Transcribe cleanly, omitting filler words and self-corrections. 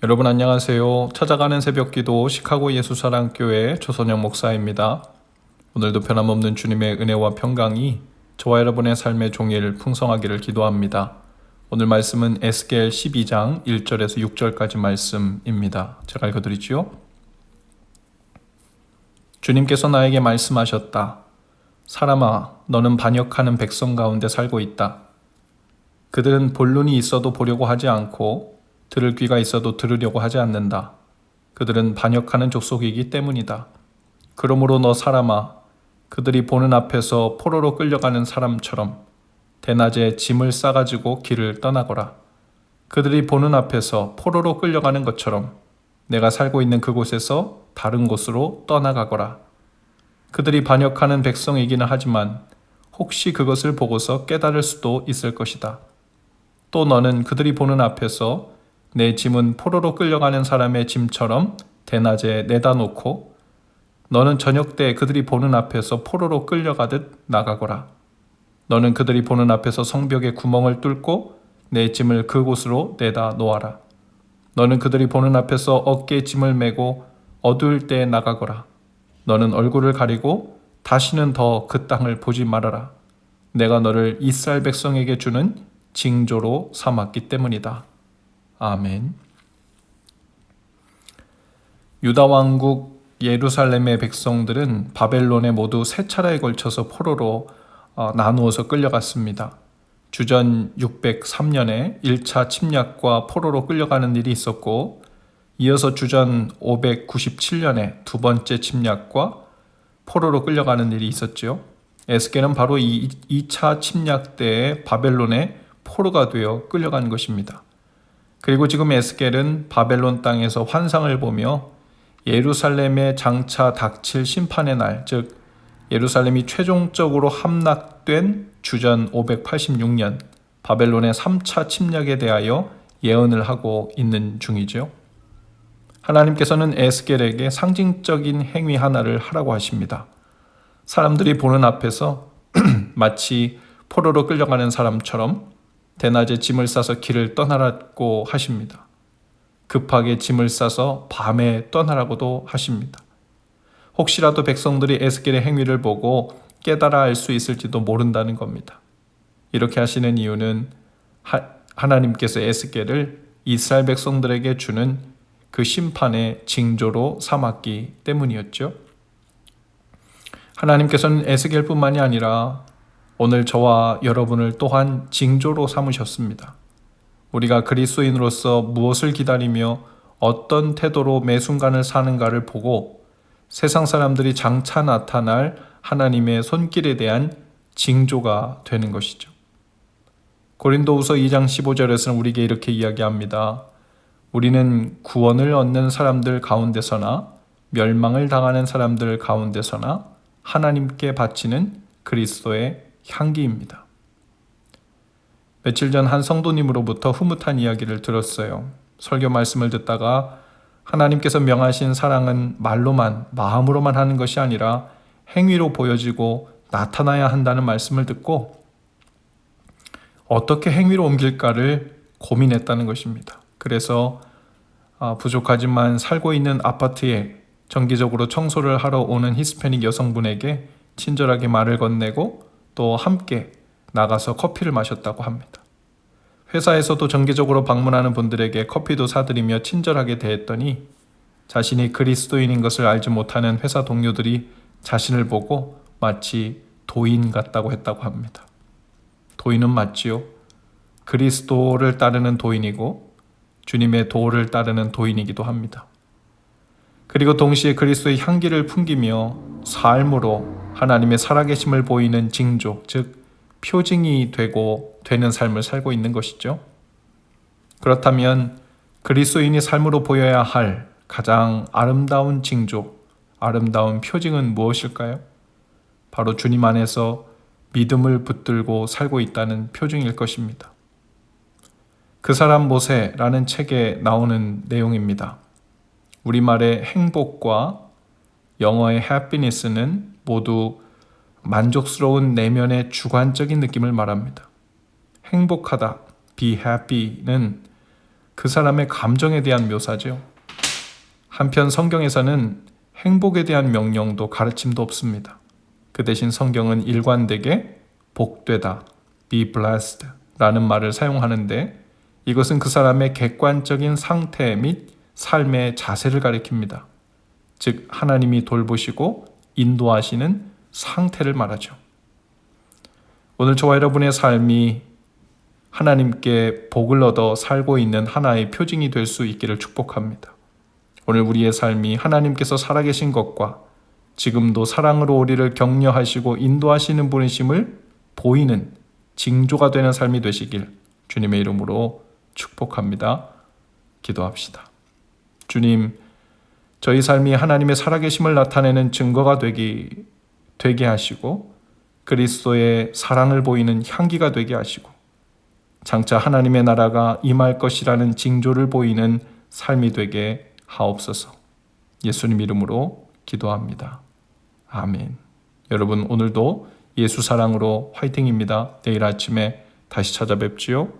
여러분 안녕하세요. 찾아가는 새벽기도 시카고 예수사랑교회 조선영 목사입니다. 오늘도 변함없는 주님의 은혜와 평강이 저와 여러분의 삶의 종일 풍성하기를 기도합니다. 오늘 말씀은 에스겔 12장 1절에서 6절까지 말씀입니다. 제가 읽어드리지요. 주님께서 나에게 말씀하셨다. 사람아, 너는 반역하는 백성 가운데 살고 있다. 그들은 볼 눈이 있어도 보려고 하지 않고 들을 귀가 있어도 들으려고 하지 않는다. 그들은 반역하는 족속이기 때문이다. 그러므로 너 사람아, 그들이 보는 앞에서 포로로 끌려가는 사람처럼 대낮에 짐을 싸가지고 길을 떠나거라. 그들이 보는 앞에서 포로로 끌려가는 것처럼 내가 살고 있는 그곳에서 다른 곳으로 떠나가거라. 그들이 반역하는 백성이기는 하지만 혹시 그것을 보고서 깨달을 수도 있을 것이다. 또 너는 그들이 보는 앞에서 내 짐은 포로로 끌려가는 사람의 짐처럼 대낮에 내다 놓고 너는 저녁 때 그들이 보는 앞에서 포로로 끌려가듯 나가거라. 너는 그들이 보는 앞에서 성벽에 구멍을 뚫고 내 짐을 그곳으로 내다 놓아라. 너는 그들이 보는 앞에서 어깨에 짐을 메고 어두울 때 나가거라. 너는 얼굴을 가리고 다시는 더 그 땅을 보지 말아라. 내가 너를 이스라엘 백성에게 주는 징조로 삼았기 때문이다. 아멘. 유다 왕국 예루살렘의 백성들은 바벨론에 모두 세 차례에 걸쳐서 포로로 나누어서 끌려갔습니다. 주전 603년에 1차 침략과 포로로 끌려가는 일이 있었고, 이어서 주전 597년에 두 번째 침략과 포로로 끌려가는 일이 있었죠. 에스겔은 바로 이 2차 침략 때에 바벨론에 포로가 되어 끌려간 것입니다. 그리고 지금 에스겔은 바벨론 땅에서 환상을 보며 예루살렘에 장차 닥칠 심판의 날, 즉 예루살렘이 최종적으로 함락된 주전 586년 바벨론의 3차 침략에 대하여 예언을 하고 있는 중이죠. 하나님께서는 에스겔에게 상징적인 행위 하나를 하라고 하십니다. 사람들이 보는 앞에서 마치 포로로 끌려가는 사람처럼 대낮에 짐을 싸서 길을 떠나라고 하십니다. 급하게 짐을 싸서 밤에 떠나라고도 하십니다. 혹시라도 백성들이 에스겔의 행위를 보고 깨달아 알 수 있을지도 모른다는 겁니다. 이렇게 하시는 이유는 하나님께서 에스겔을 이스라엘 백성들에게 주는 그 심판의 징조로 삼았기 때문이었죠. 하나님께서는 에스겔뿐만이 아니라 오늘 저와 여러분을 또한 징조로 삼으셨습니다. 우리가 그리스도인으로서 무엇을 기다리며 어떤 태도로 매 순간을 사는가를 보고 세상 사람들이 장차 나타날 하나님의 손길에 대한 징조가 되는 것이죠. 고린도후서 2장 15절에서는 우리에게 이렇게 이야기합니다. 우리는 구원을 얻는 사람들 가운데서나 멸망을 당하는 사람들 가운데서나 하나님께 바치는 그리스도의 향기입니다. 며칠 전 한 성도님으로부터 흐뭇한 이야기를 들었어요. 설교 말씀을 듣다가 하나님께서 명하신 사랑은 말로만, 마음으로만 하는 것이 아니라 행위로 보여지고 나타나야 한다는 말씀을 듣고 어떻게 행위로 옮길까를 고민했다는 것입니다. 그래서 부족하지만 살고 있는 아파트에 정기적으로 청소를 하러 오는 히스패닉 여성분에게 친절하게 말을 건네고 또 함께 나가서 커피를 마셨다고 합니다. 회사에서도 정기적으로 방문하는 분들에게 커피도 사드리며 친절하게 대했더니 자신이 그리스도인인 것을 알지 못하는 회사 동료들이 자신을 보고 마치 도인 같다고 했다고 합니다. 도인은 맞지요. 그리스도를 따르는 도인이고 주님의 도를 따르는 도인이기도 합니다. 그리고 동시에 그리스도의 향기를 풍기며 삶으로 하나님의 살아계심을 보이는 징조, 즉 표징이 되는 삶을 살고 있는 것이죠. 그렇다면 그리스도인이 삶으로 보여야 할 가장 아름다운 징조, 아름다운 표징은 무엇일까요? 바로 주님 안에서 믿음을 붙들고 살고 있다는 표징일 것입니다. 그 사람 모세라는 책에 나오는 내용입니다. 우리말의 행복과 영어의 happiness는 모두 만족스러운 내면의 주관적인 느낌을 말합니다. 행복하다, be happy는 그 사람의 감정에 대한 묘사죠. 한편 성경에서는 행복에 대한 명령도 가르침도 없습니다. 그 대신 성경은 일관되게 복되다, be blessed 라는 말을 사용하는데 이것은 그 사람의 객관적인 상태 및 삶의 자세를 가리킵니다. 즉 하나님이 돌보시고 인도하시는 상태를 말하죠. 오늘 저와 여러분의 삶이 하나님께 복을 얻어 살고 있는 하나의 표징이 될 수 있기를 축복합니다. 오늘 우리의 삶이 하나님께서 살아계신 것과 지금도 사랑으로 우리를 격려하시고 인도하시는 분이심을 보이는 징조가 되는 삶이 되시길 주님의 이름으로 축복합니다. 기도합시다. 주님, 저희 삶이 하나님의 살아계심을 나타내는 증거가 되게 하시고 그리스도의 사랑을 보이는 향기가 되게 하시고 장차 하나님의 나라가 임할 것이라는 징조를 보이는 삶이 되게 하옵소서. 예수님 이름으로 기도합니다. 아멘. 여러분 오늘도 예수 사랑으로 화이팅입니다. 내일 아침에 다시 찾아뵙지요.